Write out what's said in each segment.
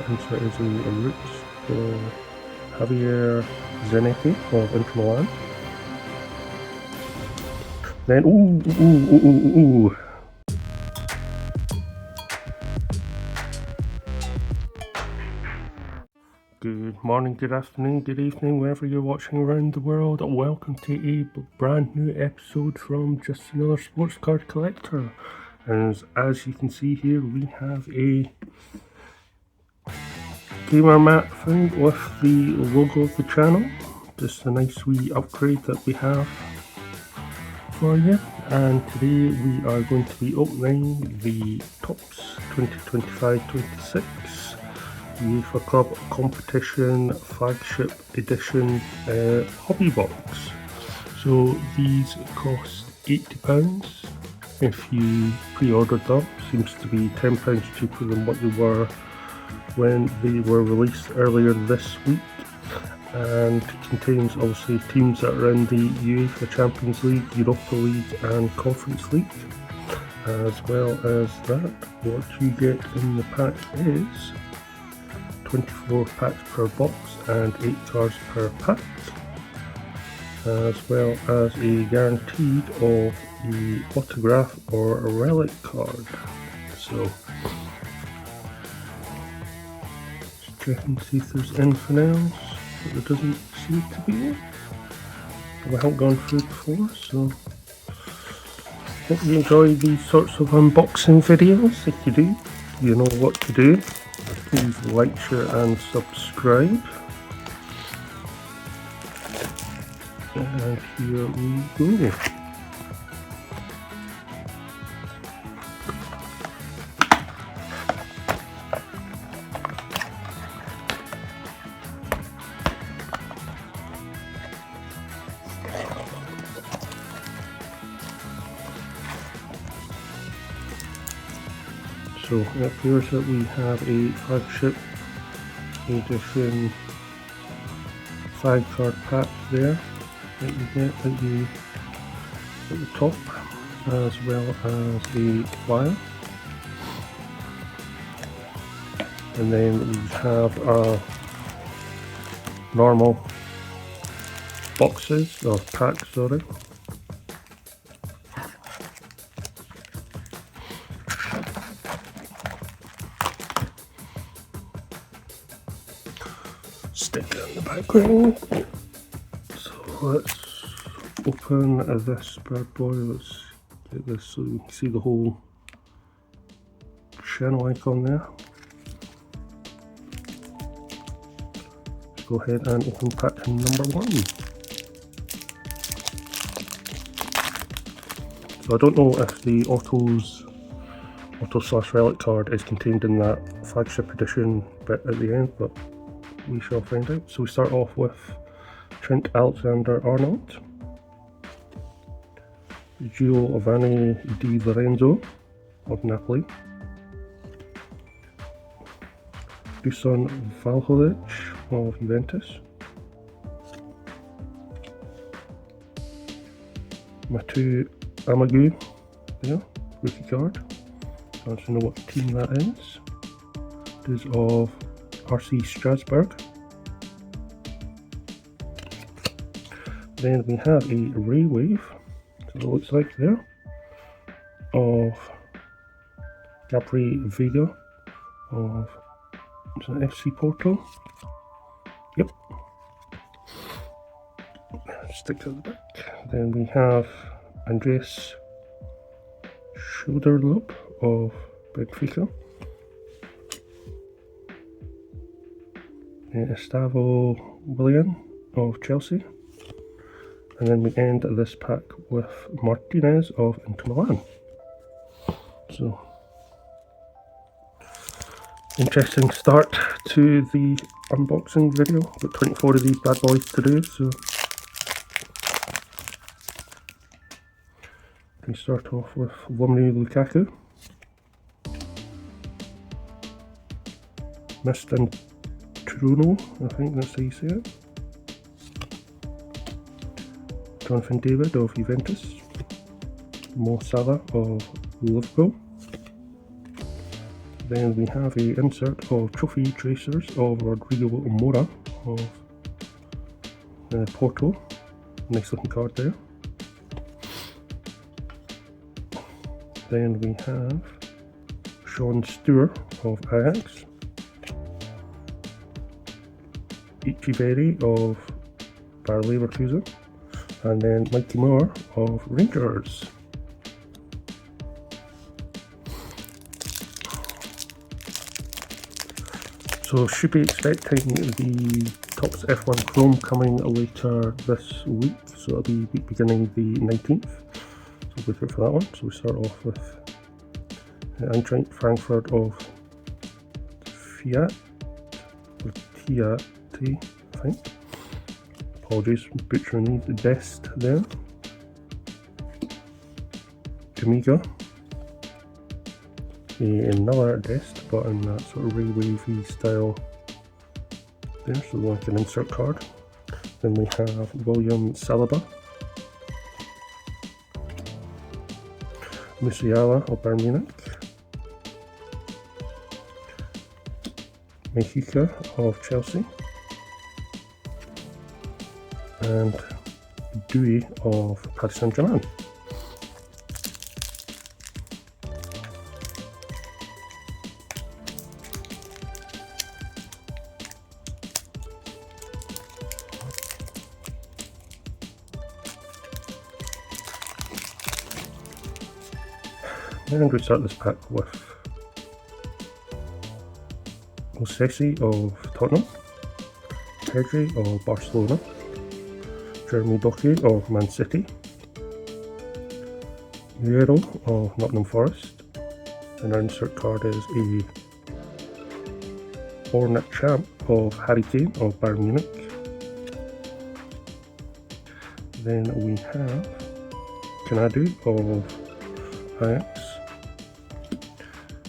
Insert is a roots for Javier Zanetti of Inter Milan. Then, ooh. Good morning, good afternoon, good evening, wherever you're watching around the world. Welcome to a brand new episode from Just Another Sports Card Collector. And as you can see here, we have a gamer mat thing with the logo of the channel. Just a nice wee upgrade that we have for you. And today we are going to be opening the Topps 2025-26 UEFA Club Competition Flagship Edition Hobby Box. So these cost £80 if you pre-ordered them. Seems to be £10 cheaper than what they were when they were released earlier this week, and contains obviously teams that are in the UEFA Champions League, Europa League and Conference League. As well as that, what you get in the pack is 24 packs per box and 8 cards per pack, as well as a guaranteed of the autograph or a relic card. So just check and see if there's anything else, but there doesn't seem to be. We haven't gone through it before, so hope you enjoy these sorts of unboxing videos. If you do, you know what to do. Please like, share and subscribe. And here we go. So it appears that we have a Flagship Edition 5-card pack there that you get at the top, as well as a flyer. And then we have our normal boxes, or packs, sorry. Stick it in the background. So let's open this bad boy. Let's get this so you can see the whole channel icon there. Let's go ahead and open pack number 1. So I don't know if the auto/relic card is contained in that Flagship Edition bit at the end, but we shall find out. So we start off with Trent Alexander-Arnold, Giovanni Di Lorenzo of Napoli, Dusan Vlahovic of Juventus, Mathieu Amagu there, rookie card. I don't know what team that is. It is of RC Strasbourg. Then we have a Ray Wave, so it looks like there, of Gabri Vega of FC Porto. Yep. Stick to the back. Then we have Andreas Schulderloop of Benfica. Gustavo Willian of Chelsea, and then we end this pack with Martinez of Inter Milan. So interesting start to the unboxing video. Got 24 of these bad boys to do, so we start off with Romelu Lukaku, Mr. Truno, I think that's how you say it. Jonathan David of Juventus, Mo Salah of Liverpool, Then we have a insert of trophy tracers of Rodrigo Mora of Porto. Nice looking card there. Then we have Sean Stewart of Ajax, Ichiberi of Bayer Leverkusen, and then Mikey Moore of Rangers. So should be expecting the Topps F1 Chrome coming later this week, so it'll be week beginning the 19th. So look out for that one. So we start off with Eintracht Frankfurt of Fiat, or Tiat, I think. Apologies for butchering the best there. Jamaica. Another Dest, but in that sort of wavy style there, so like an insert card. Then we have William Saliba, Musiala of Bayern Munich, Mexica of Chelsea, and Dewey of Paris Saint-Germain. And we start this pack with Osesi of Tottenham, Pedri of Barcelona, Jeremy Doku of Man City, Muero of Nottingham Forest, and our insert card is a Ornate Champ of Harry Kane of Bayern Munich. Then we have Canadu of Ajax,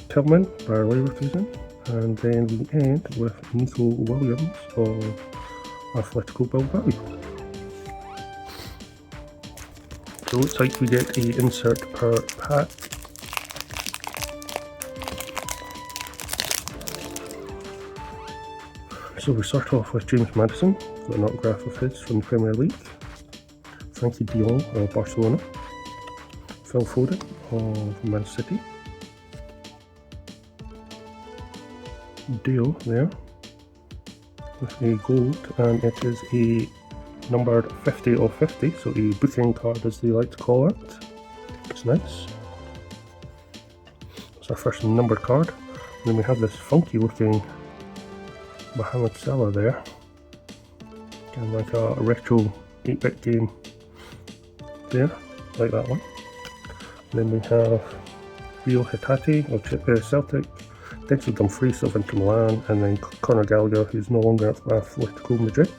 Tillman, Bayer Leverkusen, and then we end with Nico Williams of Atletico Bilbao. So it looks like we get a insert per pack. So we start off with James Maddison, got an autograph of his from the Premier League, Frankie de Jong of Barcelona, Phil Foden of Man City, Dio there with a gold, and it is a numbered 50 of 50, so a booking card as they like to call it. It's nice. It's our first numbered card. And then we have this funky looking Mohamed Salah there, kind of like a retro 8-bit game there, like that one. And then we have Rio Hatate of Celtic, Denzel Dumfries of Inter Milan, and then Conor Gallagher, who's no longer at Atletico Madrid,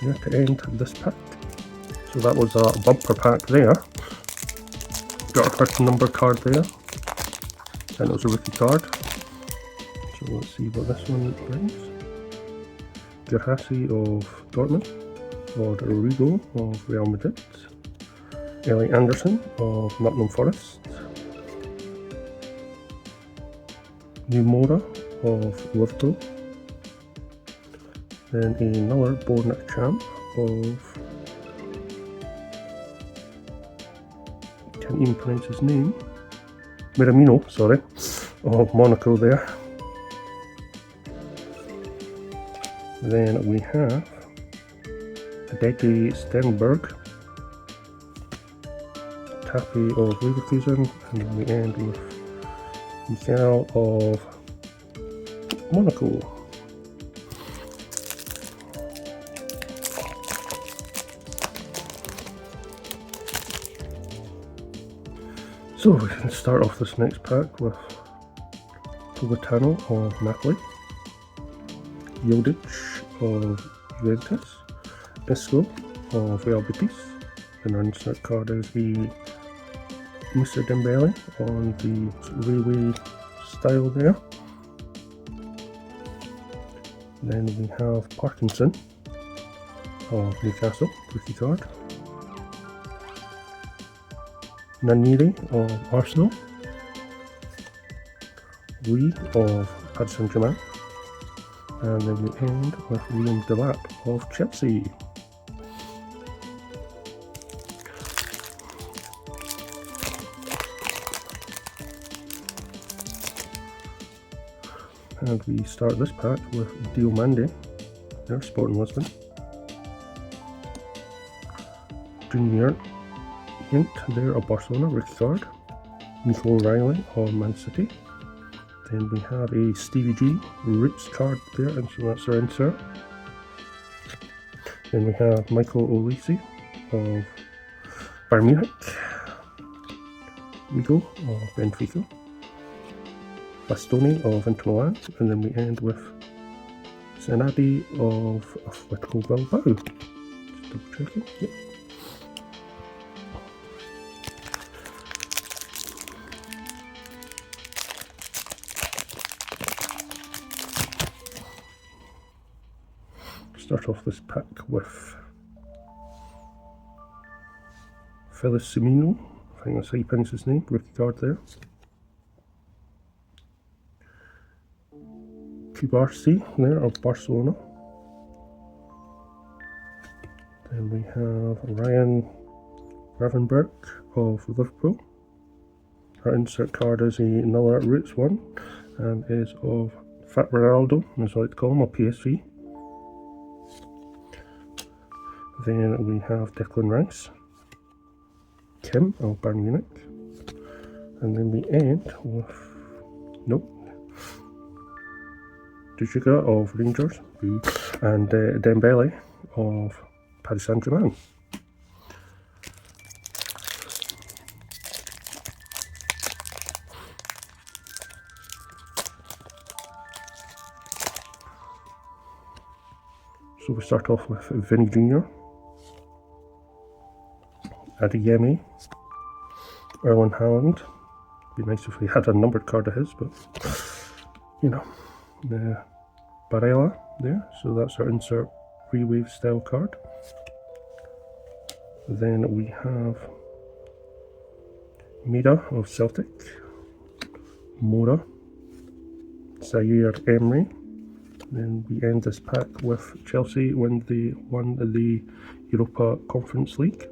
there to end this pack. So that was a bumper pack there. Got our first number card there, and it was a rookie card. So let's see what this one brings. Gerhasi of Dortmund, Rodrigo of Real Madrid, Ellie Anderson of Nottingham Forest, Mora of Liverpool, then another Born Champ of, can't even pronounce his name, Miramino, sorry, of Monaco there. Then we have Dede Stenberg, Tappy of Leverkusen, and then we end with Michael of Monaco. So we can start off this next pack with Politano of Napoli, Jodic of Juventus, Isco of Real Betis, and our insert card is the Mr. Dembele on the railway style there. Then we have Parkinson of Newcastle, rookie card. Nanieri of Arsenal, Lee of Paris Saint-Germain, and then we end with Liam Delap of Chelsea. And we start this pack with Diomande, their Sporting Lisbon. Junior Hint there of Barcelona, rookie card. Nico O'Reilly of Man City. Then we have a Stevie G Roots card there, and so that's our insert. Then we have Michael Olise of Bayern Munich. Migo of Benfica. Bastoni of Inter Milan, and then we end with Senadi of Atletico Bilbao. Just double checking. Yep. Start off this pack with Felisimino, I think that's how you pronounce his name, rookie card there. Kubarsi there of Barcelona. Then we have Ryan Gravenberch of Liverpool. Our insert card is another Roots one, and is of Fat Ronaldo, as I like to call him, or PSV. Then we have Declan Rice, Kim of Bayern Munich, and then we end with, Dujiga of Rangers, and Dembele of Paris Saint-Germain. So we start off with Vinny Jr., Adeyemi, Erling Haaland. Be nice if we had a numbered card of his, but you know, Barella there. So that's our insert rewave style card. Then we have Mira of Celtic, Mora, Zaire Emery. Then we end this pack with Chelsea won the Europa Conference League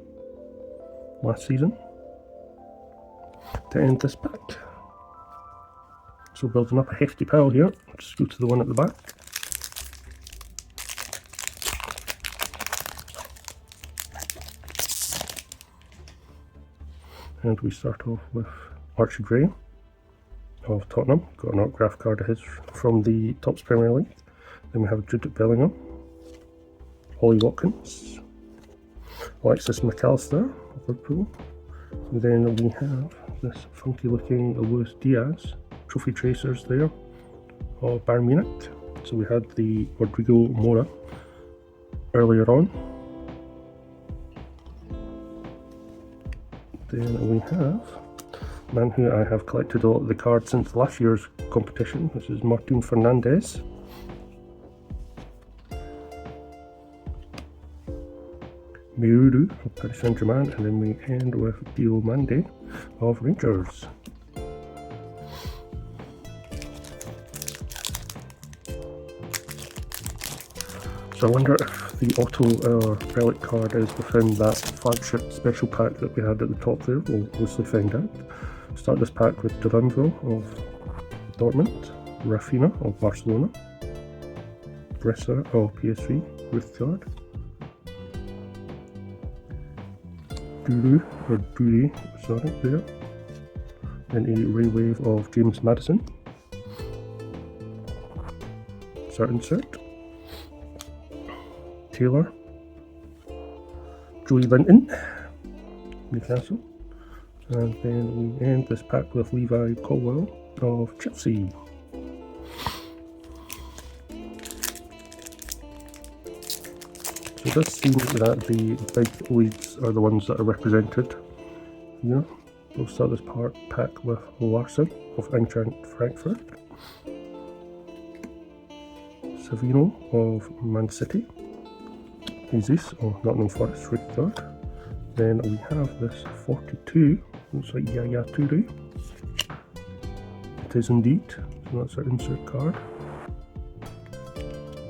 last season to end this pack. So building up a hefty pile here. Just go to the one at the back. And we start off with Archie Gray of Tottenham. Got an autograph card of his from the Topps Premier League. Then we have Jude Bellingham, Ollie Watkins, Alexis McAllister of Liverpool. And then we have this funky looking Luis Diaz trophy tracers there of Bayern Munich. So we had the Rodrigo Mora earlier on. Then we have a man who I have collected a lot of the cards since last year's competition. This is Martin Fernandez. Miuru of Paris Saint-Germain, and then we end with Diomande of Rangers. So I wonder if the auto relic card is within that flagship special pack that we had at the top there. We'll obviously find out. Start this pack with Duranville of Dortmund, Rafinha of Barcelona, Bresser of PSV, rookie card, Dure, there, and a ray wave of James Maddison. Insert. Taylor, Joey Linton, Newcastle, and then we end this pack with Levi Colwill of Chelsea. So it does seem that the big leagues are the ones that are represented here. We'll start this pack with Larson of Eintracht Frankfurt, Savino of Man City, Jesus of Nottingham Forest, rookie card. Then we have this 42, looks like Yaya Toure. It is indeed. So that's our insert card.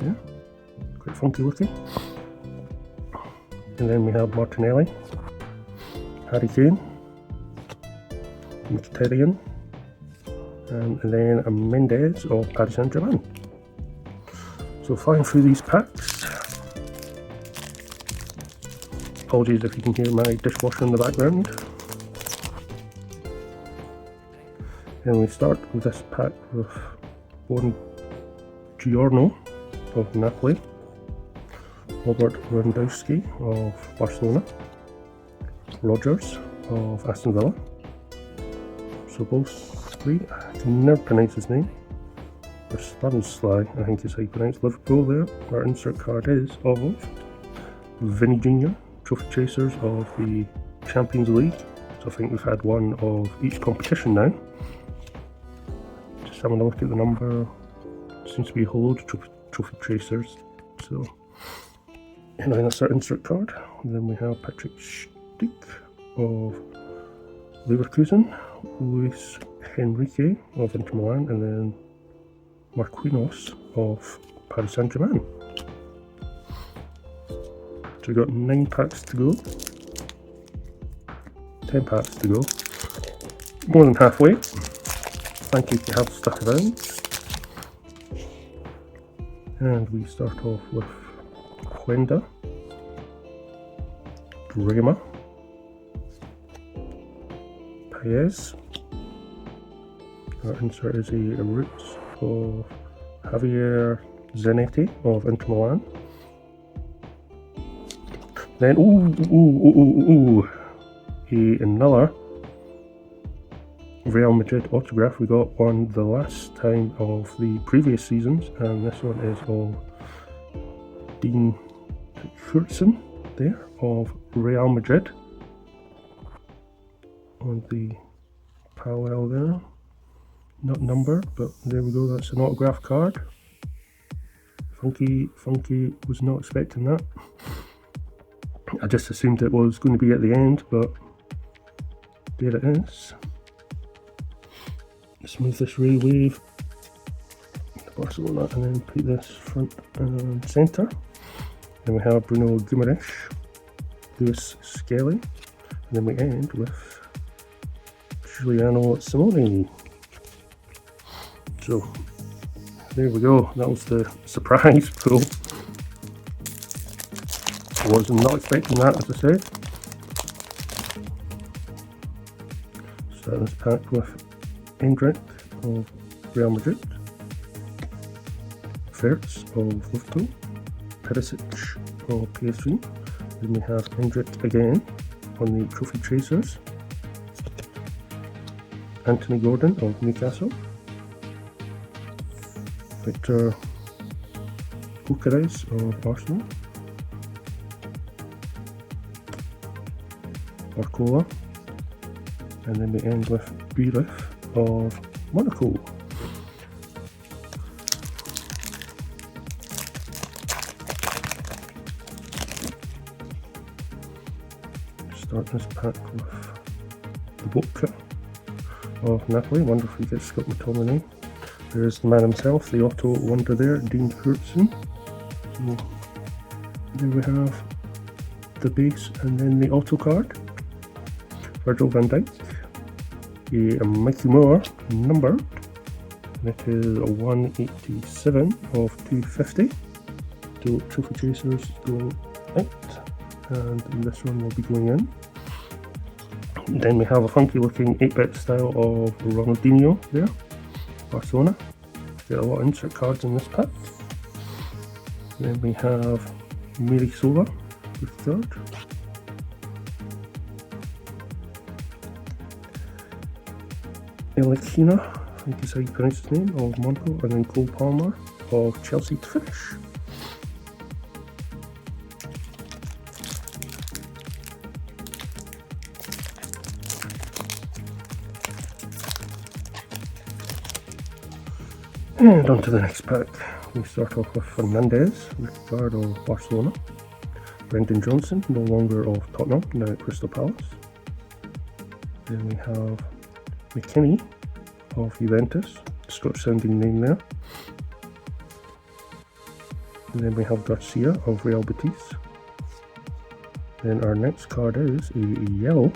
Yeah, quite funky looking. And then we have Martinelli, Harry Kane, Mkhitaryan, and then a Mendes of Paris Saint-Germain. So flying through these packs. Apologies if you can hear my dishwasher in the background. And we start with this pack with Giorno of Napoli, Robert Lewandowski of Barcelona, Rodgers of Aston Villa. So both three, I can never pronounce his name. Or Sly, I think is how you pronounce Liverpool there. Our insert card is of Vinny Jr., Trophy Chasers of the Champions League. So I think we've had one of each competition now. Just having a look at the number, seems to be a whole load of Trophy Chasers. So anyway, that's our insert card. And then we have Patrick Schick of Leverkusen, Luis Henrique of Inter Milan, and then Marquinhos of Paris Saint-Germain. So we've got 9 packs to go, 10 packs to go, more than halfway. Thank you if you have stuck around. And we start off with Quenda, Brema, Paez. Our insert is a Roots of Javier Zanetti of Inter Milan. Then, another Real Madrid autograph. We got one the last time of the previous seasons, and this one is of Dean Kurtzen there of Real Madrid on the parallel there. Not numbered, but there we go, that's an autograph card. Funky was not expecting that. I just assumed it was going to be at the end, but there it is. Let's move this Ray Wave to Barcelona and then put this front and centre. Then we have Bruno Guimaraes, Lewis Skelly, and then we end with Giuliano Simone. So there we go, that was the surprise pull. I was not expecting that, as I said. Start this pack with Endrick of Real Madrid, Fertz of Liverpool, Perisic of PSG. Then we have Endrick again on the Trophy Chasers, Anthony Gordon of Newcastle, Victor Gyökeres of Arsenal, Barcola, and then we end with Birif of Monaco. Start this pack with the Vodka of Napoli. Wonder if we get Scott McTominay. There's the man himself, the auto wonder there, Dean Kurtzen. So there we have the base and then the auto card. Virgil van Dijk, a Mickey Moore number, that is a 187 of 250. So Trophy Chasers go out, and this one will be going in. And then we have a funky looking 8-bit style of Ronaldinho there, Barcelona. Get a lot of insert cards in this pack. Then we have Mary Sola, the third. Elikina, I think is how you pronounce his name, of Monaco, and then Cole Palmer of Chelsea to finish. And on to the next pack. We start off with Fernandez, Ricard of Barcelona, Brendan Johnson, no longer of Tottenham, now at Crystal Palace. Then we have McKinney of Juventus, Scottish sounding name there. And then we have Garcia of Real Betis. Then our next card is a yellow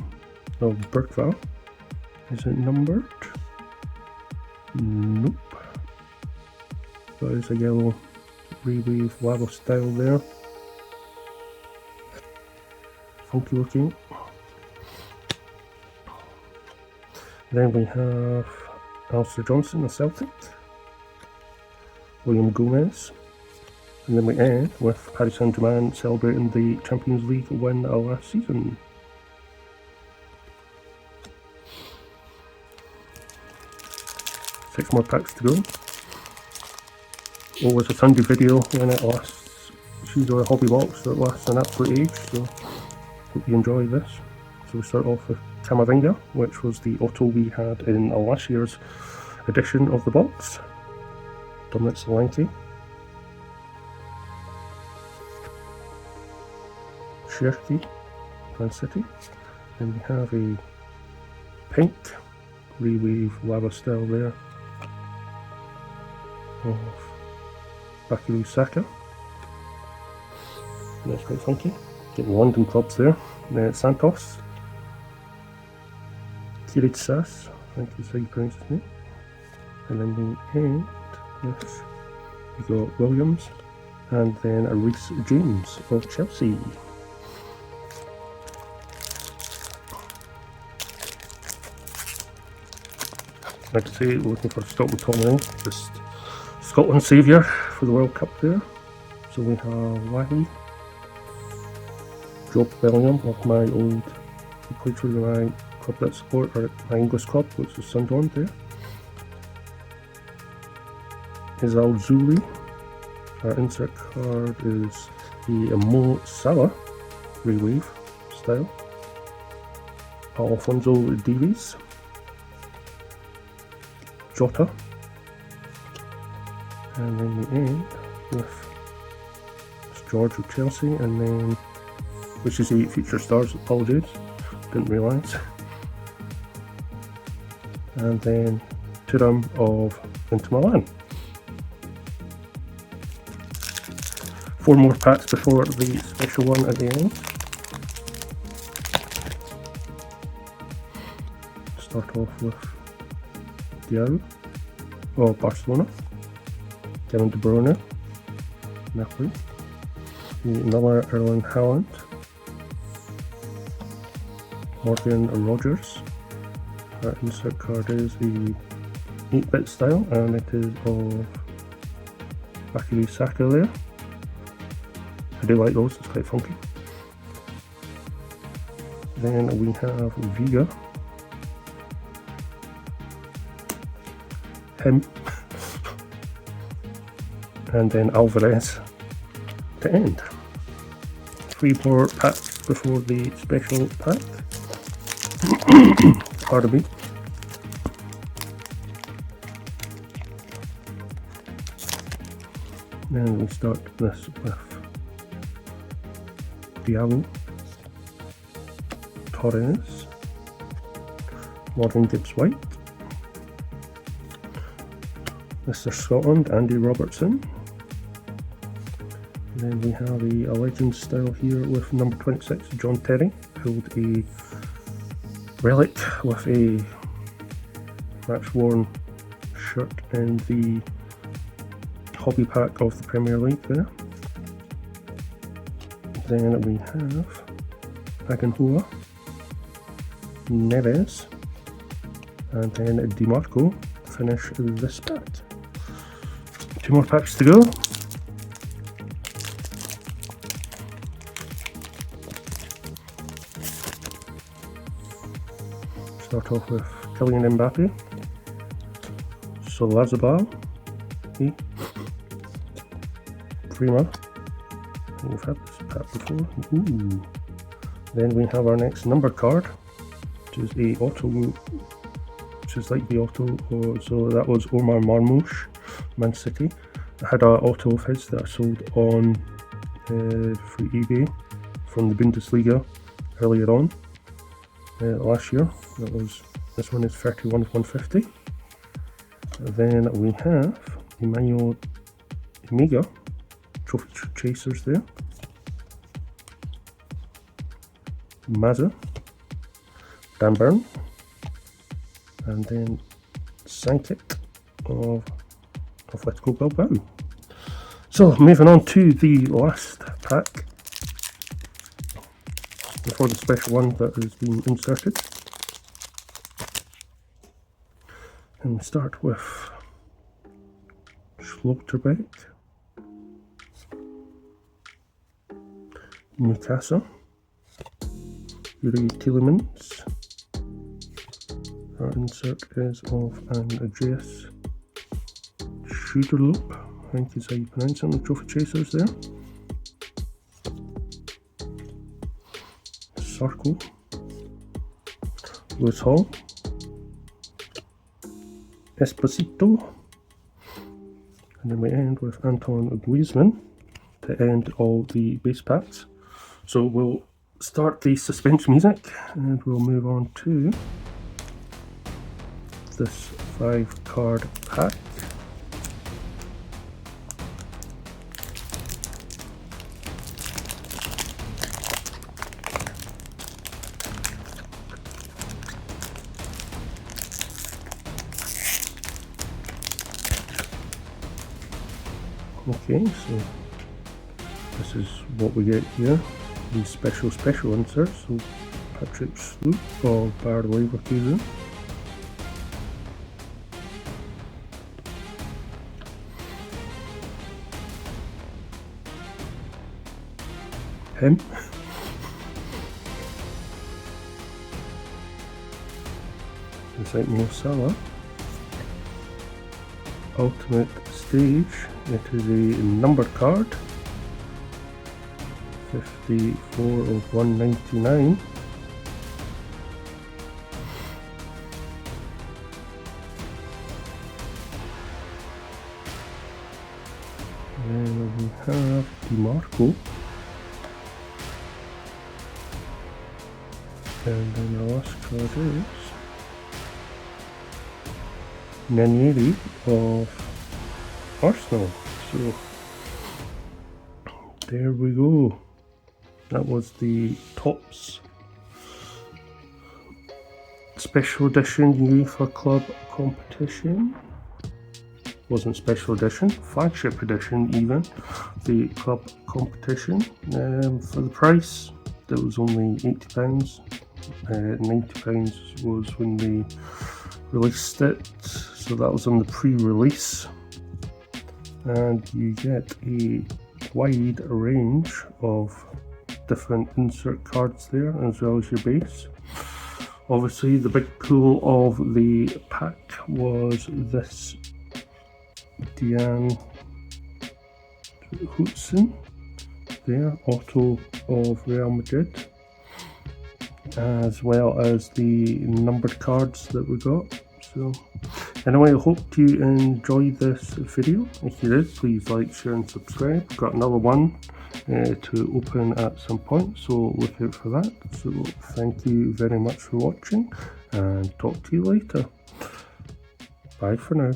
of Bergvall. Is it numbered? Nope. That is a yellow rewave lava style there. Funky looking. Then we have Alistair Johnson of Celtic. William Gomez. And then we end with Paris Saint-Germain celebrating the Champions League win last season. Six more packs to go. Always a Sunday video when it lasts. It's usually a hobby box that lasts an absolute age, so hope you enjoy this. So we start off with Camavinga, which was the auto we had in last year's edition of the box. Dominic Solanke. Cherki, Man City. And we have a pink rewave lava style there of Bukayo Saka. That's quite funky. Getting London clubs there. Santos. Kiritsas, I think is how you pronounce his name. And then we end with, we got Williams, and then a Reece James of Chelsea. Like I say, looking for Scotland Tomlin, just Scotland saviour for the World Cup there. So we have Wahi, Job Bellingham of my old, he played for my club that support, or my English club, which is Sunderland there. Izal Zuli, our insert card is the Mo Salah rewave style. Alfonso Davies. Jota, and then we end with George of Chelsea, and then, which is 8 future stars, apologies, didn't realise, and then Thuram of Inter Milan. 4 more packs before the special one at the end. Start off with Diallo of Barcelona, Kevin De Bruyne, Napoli, another Erling Haaland, Morgan Rogers. Our insert card is the 8-bit style, and it is of Bukayo Saka there. I do like those, it's quite funky. Then we have Viga. Him, and then Alvarez to end. 3 more packs before the special pack. Pardon me. Then we start this with Diallo, Torres, Morgan Gibbs-White, Mr. Scotland, Andy Robertson. And then we have a legend style here with number 26, John Terry, pulled a relic with a match worn shirt in the hobby pack of the Premier League there. Then we have Agenhua, Neves, and then DiMarco to finish this pack. 2 more packs to go. Start off with Kylian Mbappe, Solazabal, Prima. We've had this pack before. Ooh. Then we have our next number card, which is a auto, which is like the auto. So that was Omar Marmoush, Man City. I had an auto of his that I sold on through eBay from the Bundesliga earlier on last year. That was, this one is 31 of 150. Then we have Emmanuel Omega trophy chasers there. Mazza, Dan Burn, and then Sankit of Atletico Bilbao. So moving on to the last pack before the special one that has been inserted. And we start with Schlotterbeck, Newcastle, Yuri Tielemans. Our insert is of an Andreas Schuderloop, I think is how you pronounce it on the trophy chasers there. Circle, Lewis Hall, Esposito, and then we end with Anton Griezmann to end all the base packs. So we'll start the suspense music and we'll move on to this 5-card pack. Okay, so this is what we get here, these special inserts. So Patrick Sloop of Bayer Leverkusen, him, it's like Mo Salah, Ultimate Stage. It is a numbered card, 54 of 199. And we have DiMarco. And then the last card is Nanieri of Arsenal. So there we go. That was the Topps Special Edition UEFA Club Competition. Wasn't Special Edition, Flagship Edition even, the Club Competition. For the price, that was only £80. £90 was when they released it, so that was on the pre-release. And you get a wide range of different insert cards there, as well as your base. Obviously the big pull of the pack was this Dejan Hudson there, auto of Real Madrid, as well as the numbered cards that we got. So anyway, I hope you enjoyed this video. If you did, please like, share and subscribe. Got another one to open at some point, so look out for that. So thank you very much for watching and talk to you later. Bye for now.